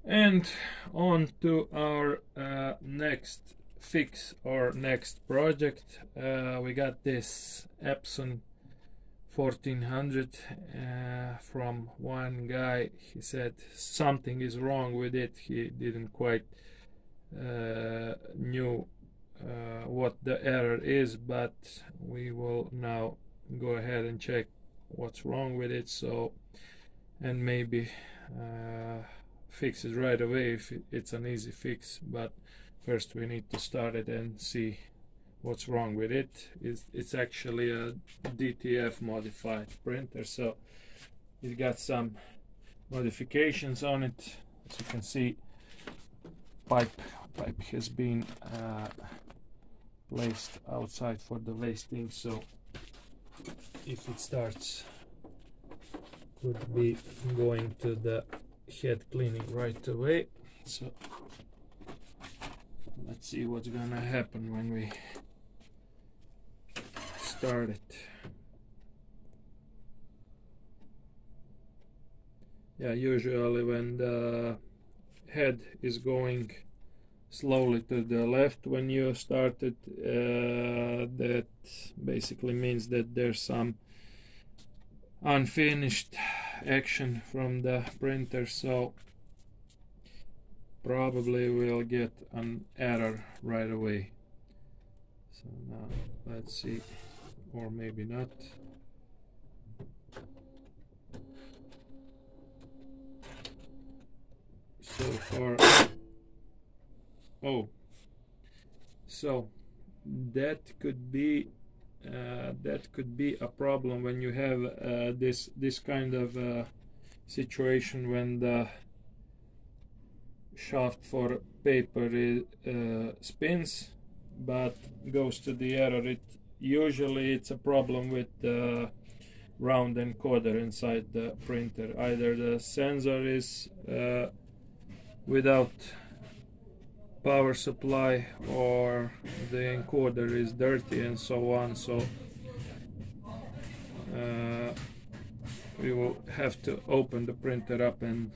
And on to our next fix or next project. We got this Epson 1400 from one guy. He said something is wrong with it. He didn't quite knew what the error is, but we will now go ahead and check what's wrong with it, so and maybe fix it right away if it's an easy fix. But first we need to start it and see what's wrong with it. It's actually a DTF modified printer, so it got some modifications on it. As you can see, pipe has been placed outside for the wasting, so if it starts, could be going to the head cleaning right away. So let's see what's gonna happen when we start it. Yeah, usually when the head is going slowly to the left when you start it, that basically means that there's some unfinished action from the printer, so probably we'll get an error right away. So now let's see, or maybe not. So far, oh, so that could be a problem when you have this kind of situation, when the shaft for paper spins but goes to the error. Usually it's a problem with the round encoder inside the printer. Either the sensor is without power supply, or the encoder is dirty, and so on. So we will have to open the printer up and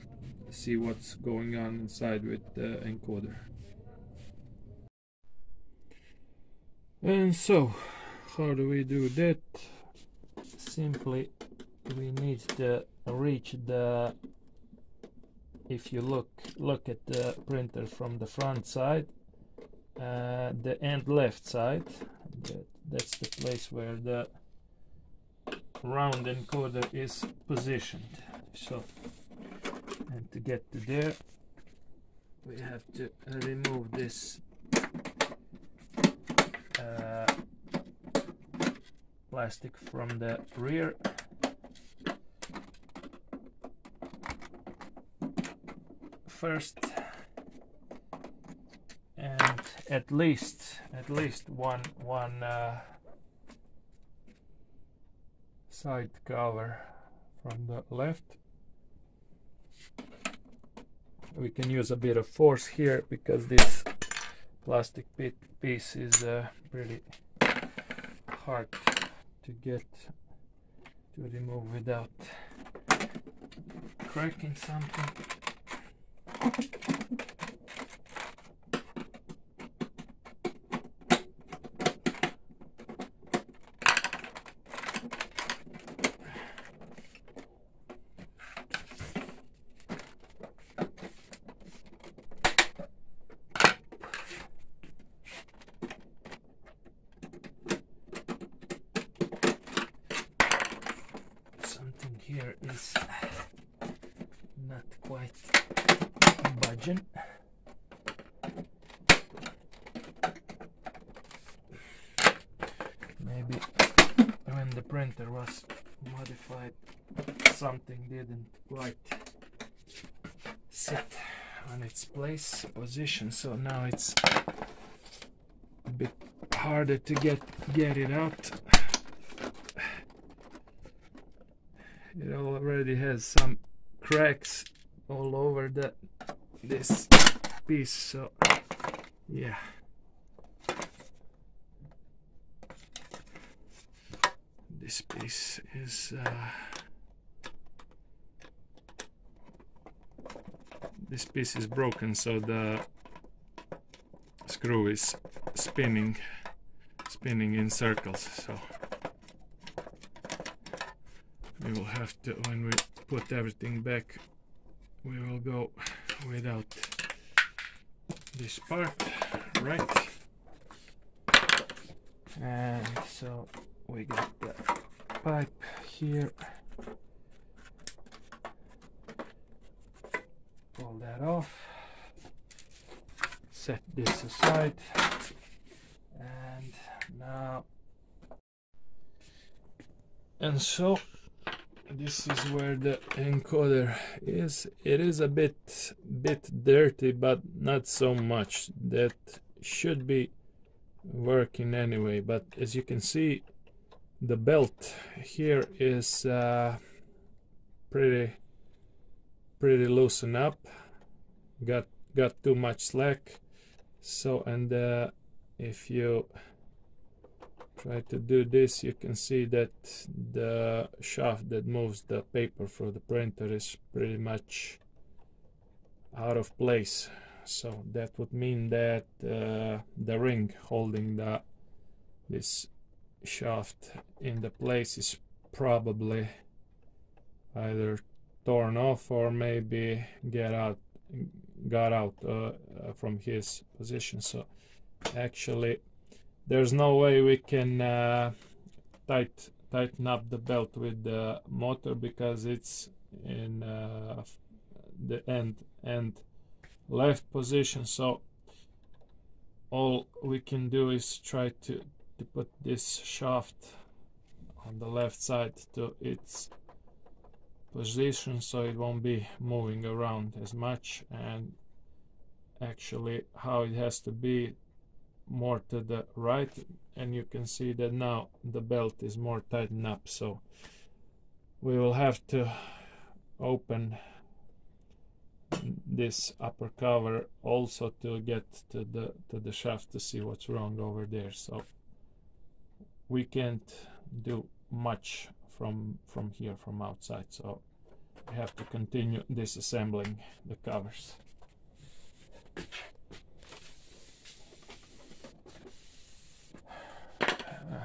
see what's going on inside with the encoder. And so how do we do that? Simply we need to reach the, if you look at the printer from the front side, the end left side, that's the place where the round encoder is positioned. So, and to get to there, we have to remove this plastic from the rear. First, and at least one side cover from the left. We can use a bit of force here because this plastic piece is pretty hard to get to remove without cracking something. Something here is not quite budging. Maybe when the printer was modified, something didn't quite sit on its position, so now it's a bit harder to get it out. It already has some cracks all over this piece, so yeah. This piece is this piece is broken, so the screw is spinning in circles. So we will have to, when we put everything back, we will go without this part, right? And so we got the pipe here. Pull that off, set this aside, and now, and so this is where the encoder is. It is a bit dirty, but not so much. That should be working anyway, but as you can see, the belt here is pretty loosened up, got too much slack. So, and if you try to do this, you can see that the shaft that moves the paper for the printer is pretty much out of place. So that would mean that the ring holding this shaft in the place is probably either torn off or maybe got out from his position. So actually there's no way we can tighten up the belt with the motor, because it's in the end left position. So all we can do is try to put this shaft on the left side to its position, so it won't be moving around as much, and actually how it has to be more to the right, and you can see that now the belt is more tightened up. So we will have to open this upper cover also to get to the shaft to see what's wrong over there. So we can't do much from here, from outside, so we have to continue disassembling the covers.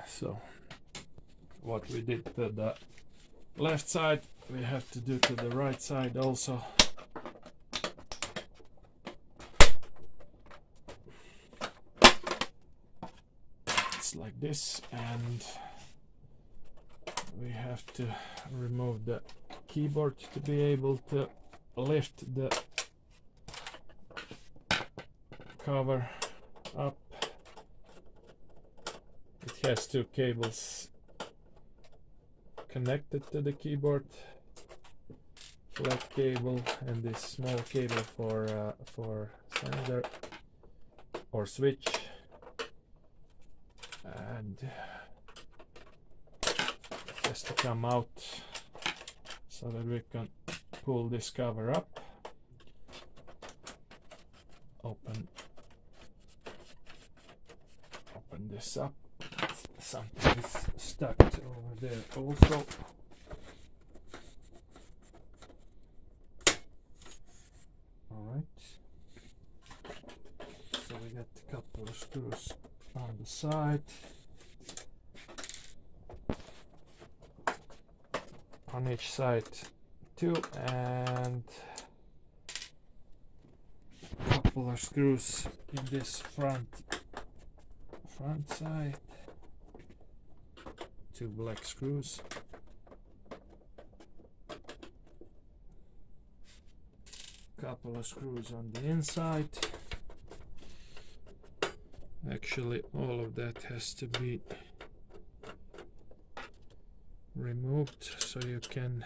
So what we did to the left side, we have to do to the right side also. It's like this, and we have to remove the keyboard to be able to lift the cover up. It has two cables connected to the keyboard, flat cable and this small cable for sender or switch, and it has to come out so that we can pull this cover up, open this up. Something is stuck over there also. Alright, so we got a couple of screws on the side, on each side too, and a couple of screws in this front side, two black screws, couple of screws on the inside. Actually all of that has to be removed so you can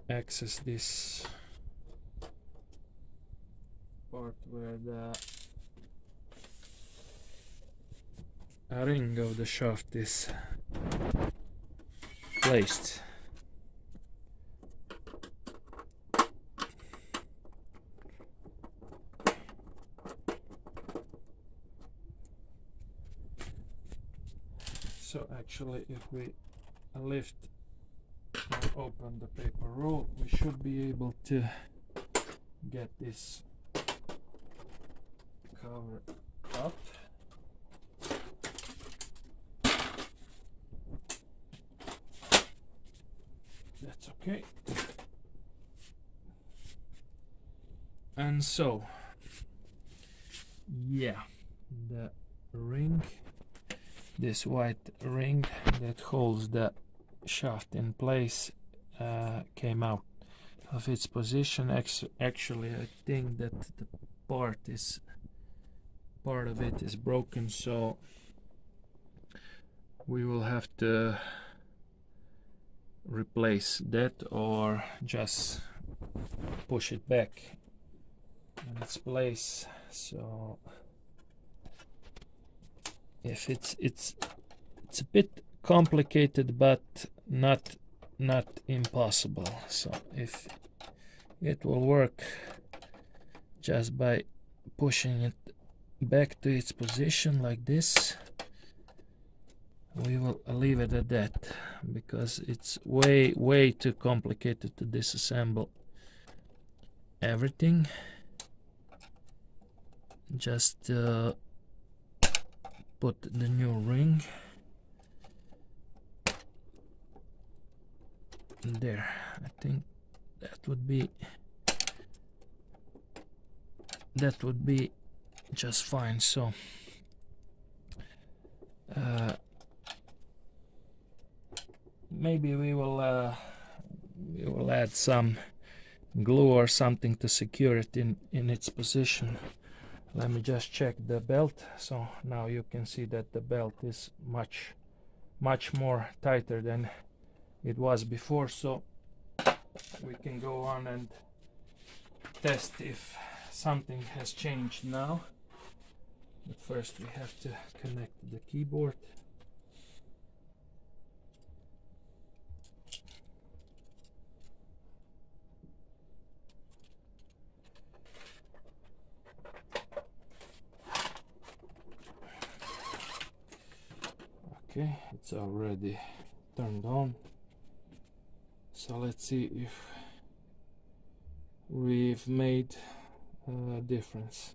access this part where the ring of the shaft is placed. So actually if we lift open the paper roll, we should be able to get this cover up. That's okay. And so, yeah, the ring, this white ring that holds the shaft in place, came out of its position. Actually, I think that the part of it is broken, so we will have to replace that or just push it back in its place. So if it's a bit complicated, but not impossible. So if it will work just by pushing it back to its position like this, we will leave it at that, because it's way too complicated to disassemble everything. Just put the new ring there. I think that would be just fine. So maybe we will add some glue or something to secure it in its position. Let me just check the belt. So now you can see that the belt is much more tighter than it was before, so we can go on and test if something has changed now. But first we have to connect the keyboard. Okay, it's already turned on. So let's see if we've made a difference.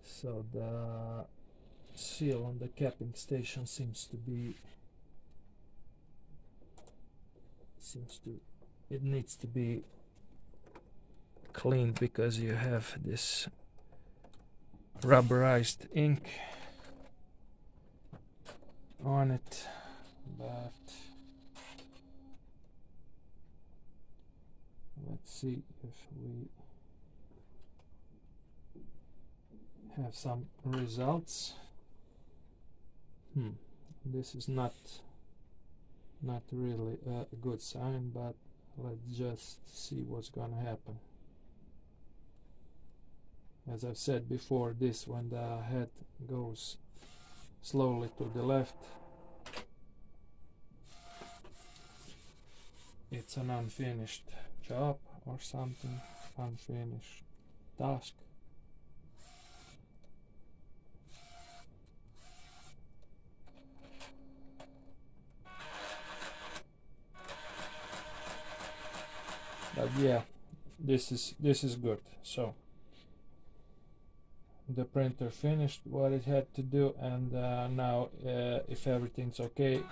So the seal on the capping station it needs to be cleaned, because you have this rubberized ink on it. But let's see if we have some results. This is not really a good sign, but let's just see what's gonna happen. As I've said before, when the head goes slowly to the left, it's an unfinished job or something, unfinished task. But yeah, this is good. So the printer finished what it had to do, and now if everything's okay,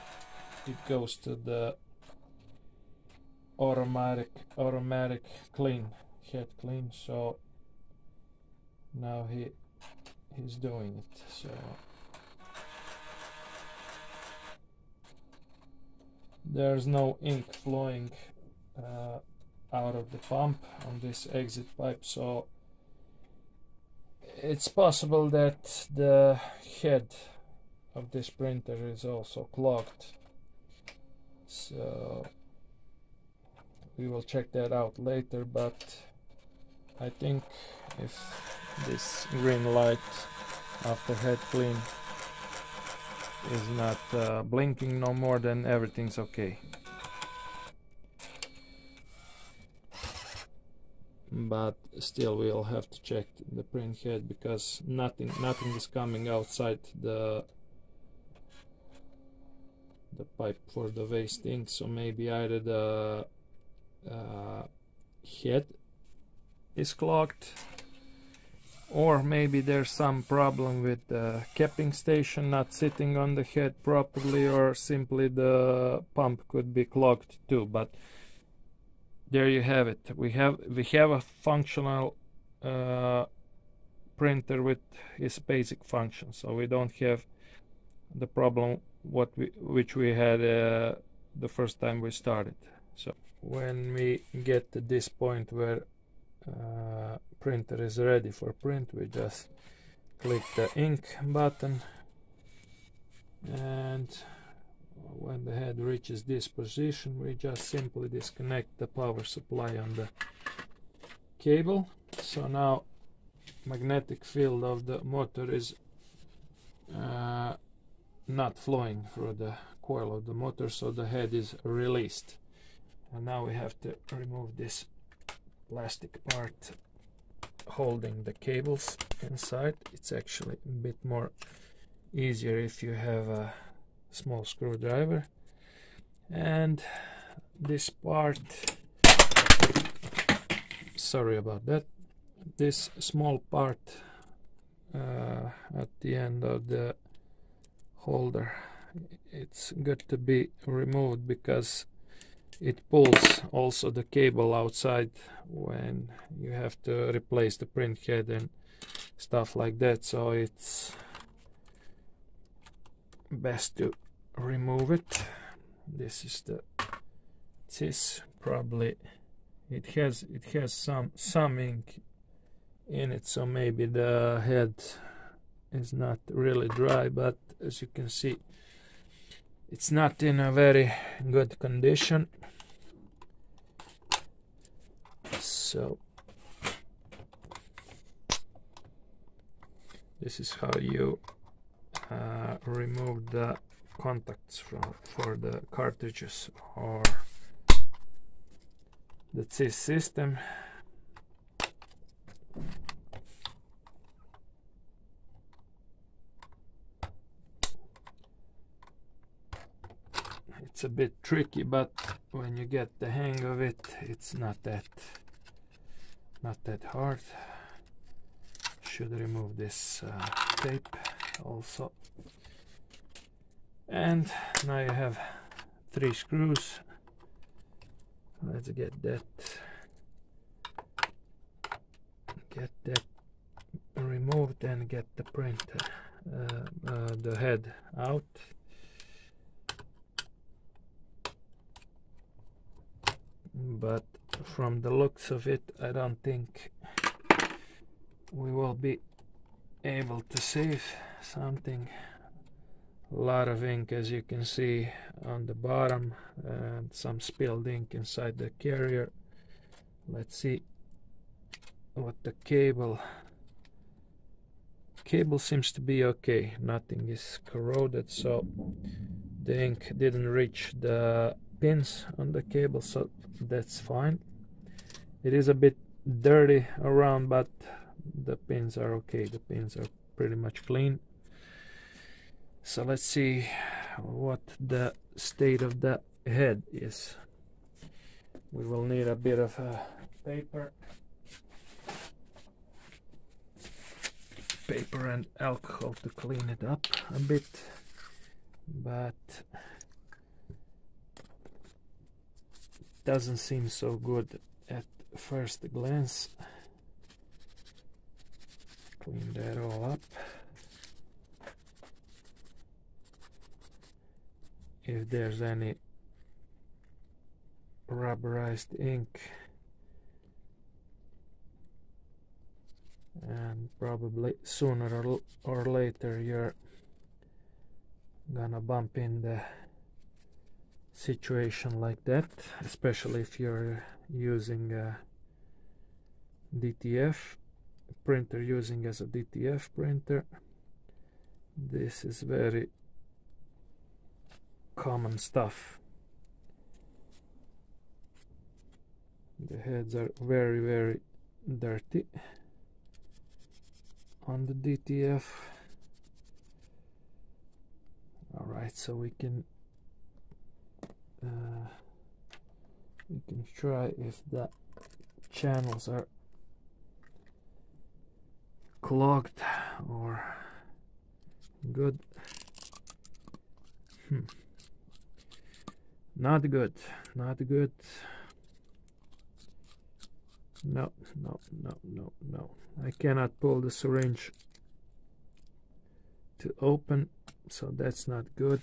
it goes to the automatic clean, head clean. So now he's doing it. So there's no ink flowing out of the pump on this exit pipe, so it's possible that the head of this printer is also clogged. So we will check that out later, but I think if this green light after head clean is not blinking no more, then everything's okay. But still we'll have to check the print head, because nothing is coming outside the the pipe for the waste ink, so maybe either the head is clogged, or maybe there's some problem with the capping station not sitting on the head properly, or simply the pump could be clogged too. But there you have it. We have a functional printer with its basic function, so we don't have the problem which we had the first time we started. So when we get to this point where printer is ready for print, we just click the ink button, and when the head reaches this position, we just simply disconnect the power supply on the cable. So now magnetic field of the motor is not flowing through the coil of the motor, so the head is released. And now we have to remove this plastic part holding the cables inside. It's actually a bit more easier if you have a small screwdriver. And this part, sorry about that, this small part at the end of the holder, it's good to be removed because it pulls also the cable outside when you have to replace the print head and stuff like that, so it's best to remove it. This is this probably it has some ink in it, so maybe the head is not really dry, but as you can see, it's not in a very good condition. So this is how you remove the contacts for the cartridges or the this system. It's a bit tricky, but when you get the hang of it, it's not that hard. Should remove this tape also. And now you have 3 screws. Let's get that removed and get the printer the head out. But from the looks of it, I don't think we will be able to save something. A lot of ink, as you can see on the bottom, and some spilled ink inside the carrier. Let's see what the cable seems to be okay. Nothing is corroded, so the ink didn't reach the pins on the cable, so that's fine. It is a bit dirty around, but the pins are okay. The pins are pretty much clean. So let's see what the state of the head is. We will need a bit of paper and alcohol to clean it up a bit, but doesn't seem so good at first glance. Clean that all up. If there's any rubberized ink, and probably sooner or later you're gonna bump in the situation like that, especially if you're using a DTF printer, using as a DTF printer. This is very common stuff. The heads are very, very dirty on the DTF. Alright, so we can we can try if the channels are clogged or good. Not good, not good. No, no, no, no, no. I cannot pull the syringe to open, so that's not good.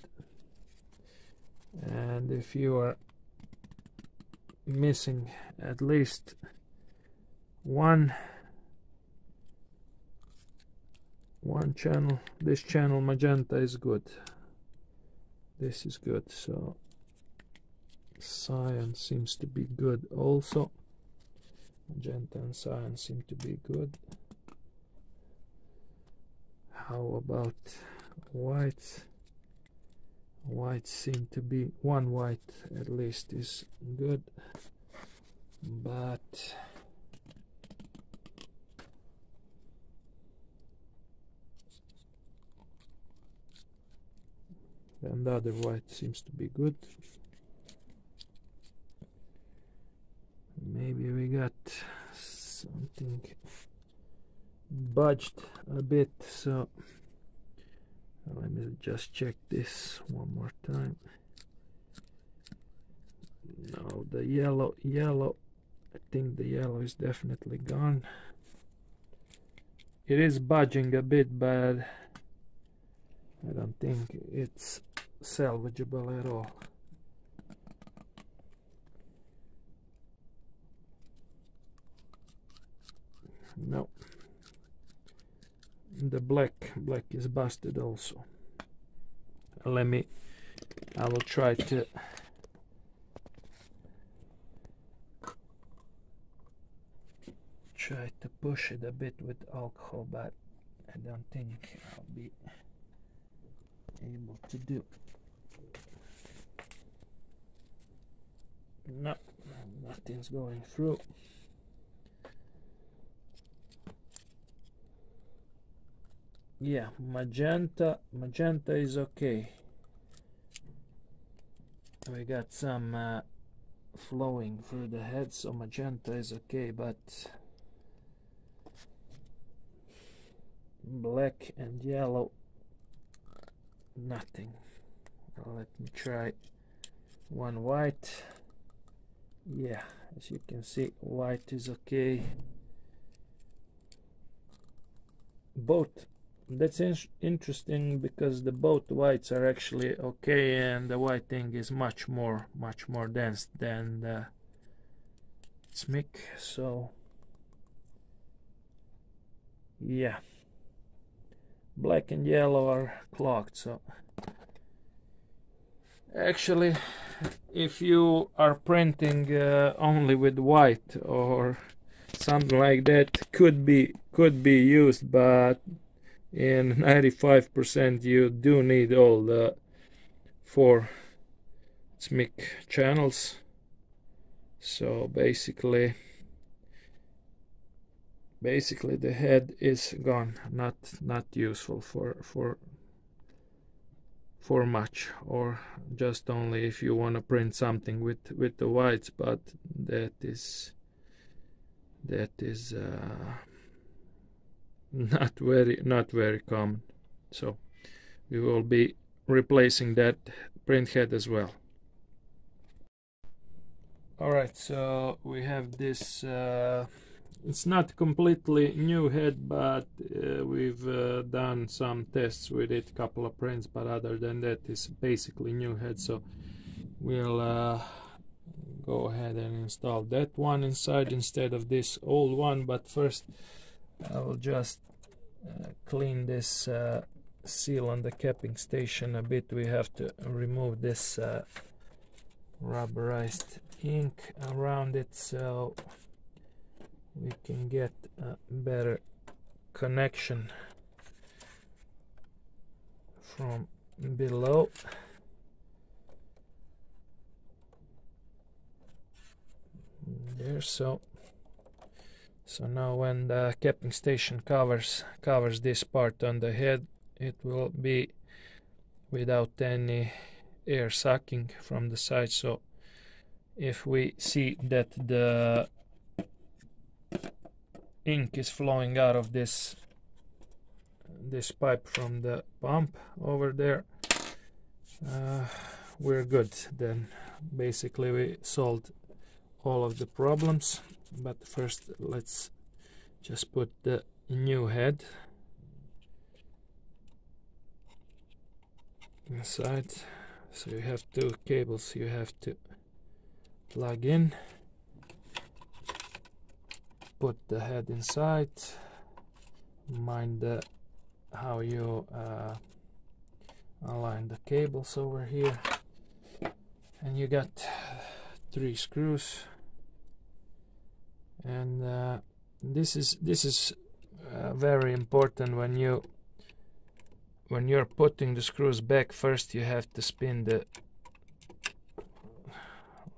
And if you are missing at least one channel, this channel magenta is good. This is good, so cyan seems to be good also. Magenta and cyan seem to be good. How about whites? Whites seem to be, one white at least is good, but and the other white seems to be good. Maybe we got something budged a bit, so let me just check this one more time. No, the yellow, I think the yellow is definitely gone. It is budging a bit, but I don't think it's salvageable at all. No. The black is busted also. I will try to push it a bit with alcohol, but I don't think I'll be able to do. No, nothing's going through. Yeah, magenta is okay. We got some flowing through the head, so magenta is okay, but black and yellow, nothing. Let me try one white. Yeah, as you can see, white is okay. Both. That's interesting, because the both whites are actually okay, and the whiting is much more dense than the SMIC. So yeah, black and yellow are clogged. So actually, if you are printing only with white or something like that, could be used, but in 95% you do need all the 4 SMIC channels. So basically the head is gone, not useful for much, or just only if you want to print something with the whites, but that is not very common. So we will be replacing that printhead as well. Alright, so we have this it's not completely new head, but we've done some tests with it, couple of prints, but other than that it's basically new head. So we'll go ahead and install that one inside instead of this old one, but first I will just clean this seal on the capping station a bit. We have to remove this rubberized ink around it, so we can get a better connection from below. There, so now when the capping station covers this part on the head, it will be without any air sucking from the side. So if we see that the ink is flowing out of this pipe from the pump over there, we're good. Then basically we solved all of the problems. But first let's just put the new head inside. So you have two cables you have to plug in, put the head inside, mind how you align the cables over here, and you got 3 screws. And this is very important when you're putting the screws back. First you have to spin the,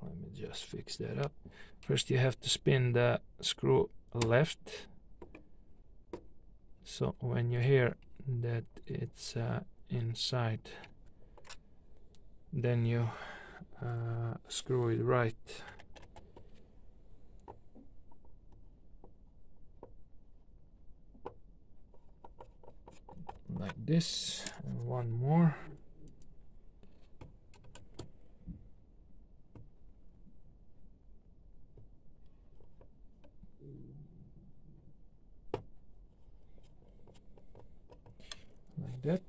let me just fix that up. First you have to spin the screw left, so when you hear that it's inside, then you screw it right. Like this, and one more. Like that.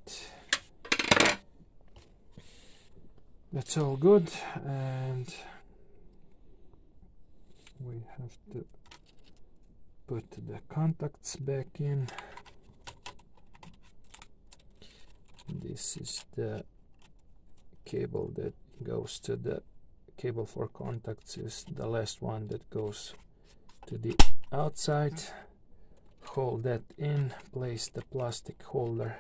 That's all good, and we have to put the contacts back in. This is the cable that goes to the cable for contacts, is the last one that goes to the outside. Hold that in, place the plastic holder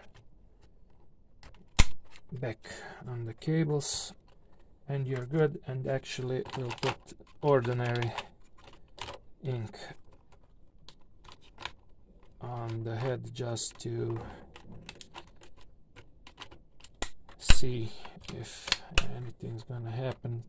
back on the cables, and you're good. And actually we'll put ordinary ink on the head just to see if anything's gonna happen.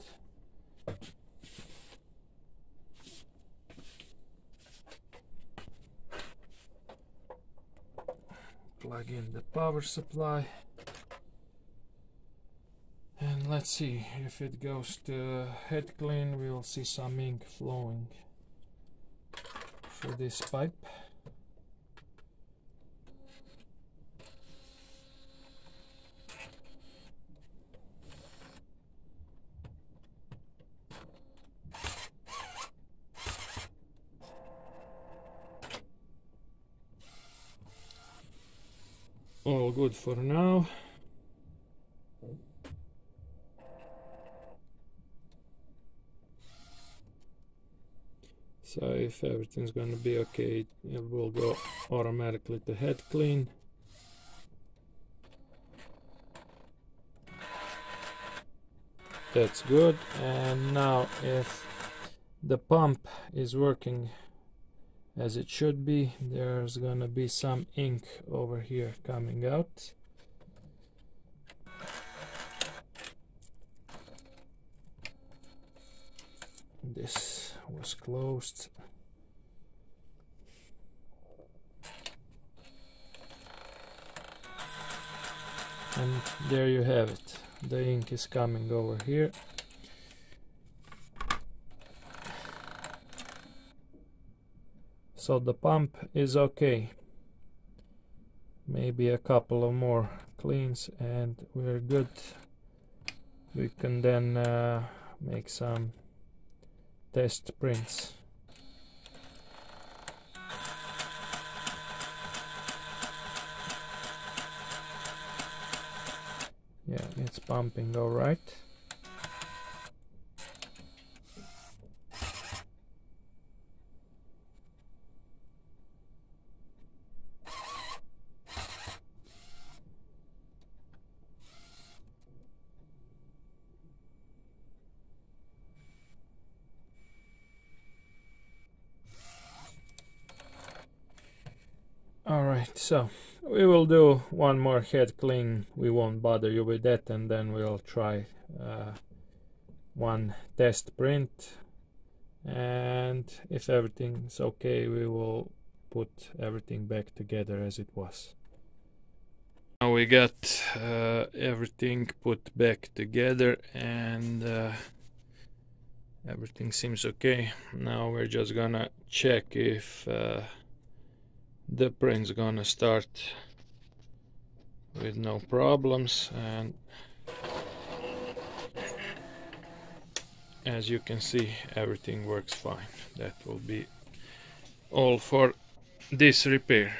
Plug in the power supply, and let's see if it goes to head clean. We will see some ink flowing through this pipe. All good for now. So if everything's gonna be okay, it will go automatically to head clean. That's good. And now if the pump is working as it should be, there's gonna be some ink over here coming out. This was closed. And there you have it. The ink is coming over here. So the pump is okay. Maybe a couple of more cleans and we're good. We can then make some test prints. Yeah, it's pumping all right. Alright, so we will do one more head clean. We won't bother you with that, and then we'll try one test print, and if everything's okay, we will put everything back together as it was. Now we got everything put back together, and everything seems okay. Now we're just gonna check if the print's gonna start with no problems, and as you can see, everything works fine. That will be all for this repair.